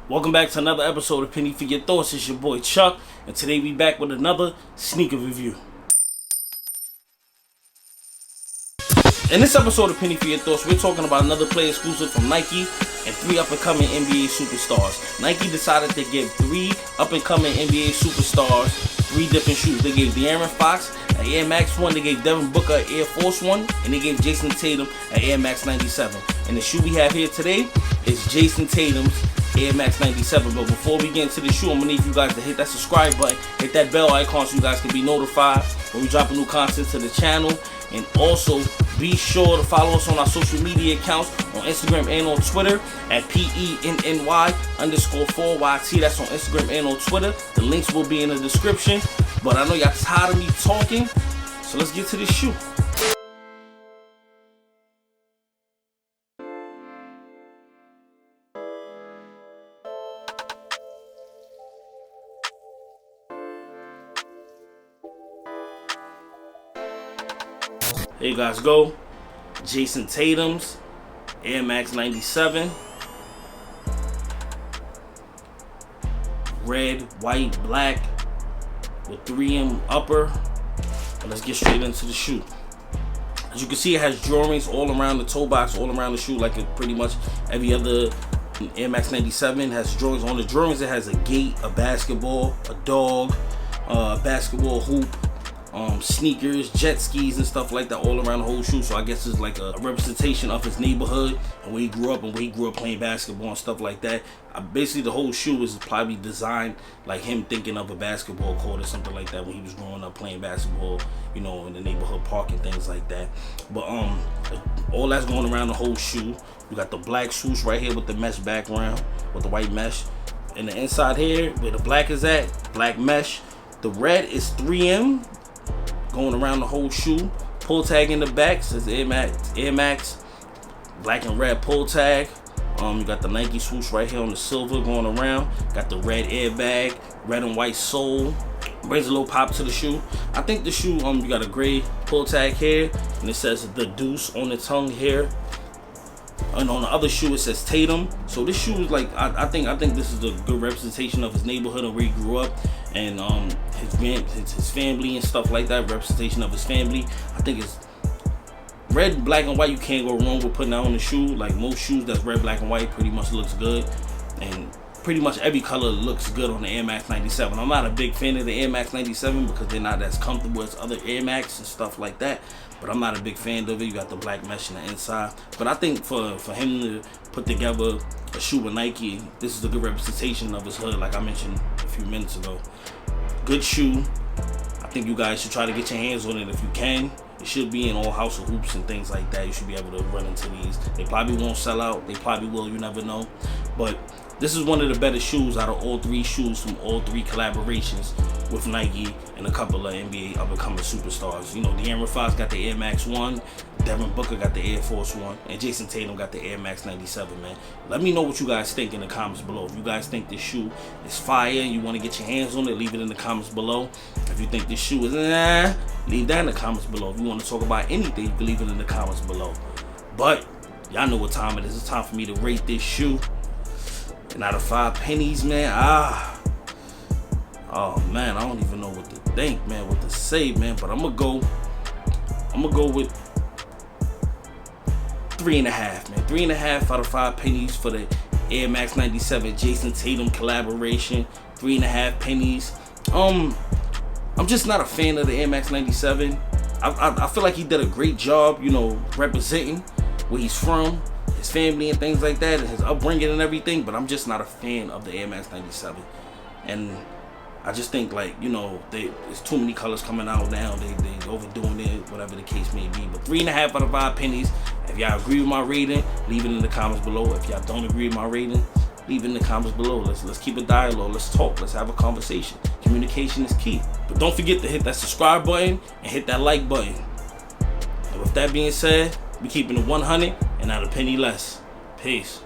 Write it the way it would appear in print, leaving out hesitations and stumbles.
Welcome back to another episode of Penny for Your Thoughts. It's your boy Chuck, and today we back with another sneaker review. In this episode of Penny for Your Thoughts, we're talking about another player exclusive from Nike and 3 up-and-coming NBA superstars. Nike decided to give 3 up-and-coming NBA superstars 3 different shoes. They gave De'Aaron Fox an Air Max 1, they gave Devin Booker an Air Force 1, and they gave Jayson Tatum an Air Max 97. And the shoe we have here today is Jayson Tatum's Air Max 97. But before we get into the shoe, I'm gonna need you guys to hit that subscribe button, hit that bell icon so you guys can be notified when we drop new content to the channel. And also be sure to follow us on our social media accounts on Instagram and on Twitter at PENNY_4YT. That's on Instagram and on Twitter. The links will be in the description. But I know y'all tired of me talking, so let's get to this shoe. Here you guys go. Jayson Tatum's Air Max 97. Red, white, black with 3M upper. But let's get straight into the shoe. As you can see, it has drawings all around the toe box, all around the shoe, like pretty much every other Air Max 97 has drawings. On the drawings, it has a gate, a basketball, a dog, a basketball hoop, sneakers, jet skis, and stuff like that all around the whole shoe. So I guess it's like a representation of his neighborhood and where he grew up and where he grew up playing basketball and stuff like that. Basically, the whole shoe is probably designed like him thinking of a basketball court or something like that when he was growing up playing basketball, you know, in the neighborhood park and things like that. But all that's going around the whole shoe. We got the black swoosh right here with the mesh background, with the white mesh. And the inside here, where the black is at, black mesh. The red is 3M. Going around the whole shoe. Pull tag in the back says Air Max, black and red pull tag. You got the Nike swoosh right here on the silver going around. Got the red airbag, red and white sole. Brings a little pop to the shoe. I think the shoe, you got a gray pull tag here, and it says the Deuce on the tongue here. And on the other shoe it says Tatum. So this shoe is like, I think this is a good representation of his neighborhood and where he grew up, and his family and stuff like that. Representation of his family. I think it's red, black, and white. You can't go wrong with putting that on the shoe. Like most shoes that's red, black, and white pretty much looks good, and pretty much every color looks good on the Air Max 97. I'm not a big fan of the Air Max 97 because they're not as comfortable as other Air Max and stuff like that. But I'm not a big fan of it. You got the black mesh on the inside. But I think for him to put together a shoe with Nike, this is a good representation of his hood, like I mentioned a few minutes ago. Good shoe. I think you guys should try to get your hands on it if you can. It should be in all House of Hoops and things like that. You should be able to run into these. They probably won't sell out. They probably will. You never know. But this is one of the better shoes out of all 3 shoes from all 3 collaborations with Nike and a couple of NBA up-and-coming superstars. You know, De'Aaron Fox got the Air Max 1, Devin Booker got the Air Force 1, and Jayson Tatum got the Air Max 97, man. Let me know what you guys think in the comments below. If you guys think this shoe is fire and you want to get your hands on it, leave it in the comments below. If you think this shoe is leave that in the comments below. If you want to talk about anything, you can leave it in the comments below. But y'all know what time it is. It's time for me to rate this shoe. And out of 5 pennies, man, oh man, I don't even know what to think, man, what to say, man. But I'm gonna go with 3.5, man. 3.5 out of 5 pennies for the Air Max 97 Jayson Tatum collaboration. 3.5 pennies. I'm just not a fan of the Air Max 97. I feel like he did a great job, you know, representing where he's from, his family and things like that, and his upbringing and everything. But I'm just not a fan of the Air Max 97. And I just think, like, you know, there's too many colors coming out now. They overdoing it, whatever the case may be. But 3.5 out of 5 pennies. If y'all agree with my rating, leave it in the comments below. If y'all don't agree with my rating, leave it in the comments below. Let's keep a dialogue. Let's talk. Let's have a conversation. Communication is key. But don't forget to hit that subscribe button and hit that like button. And with that being said, we keeping it 100 and not a penny less. Peace.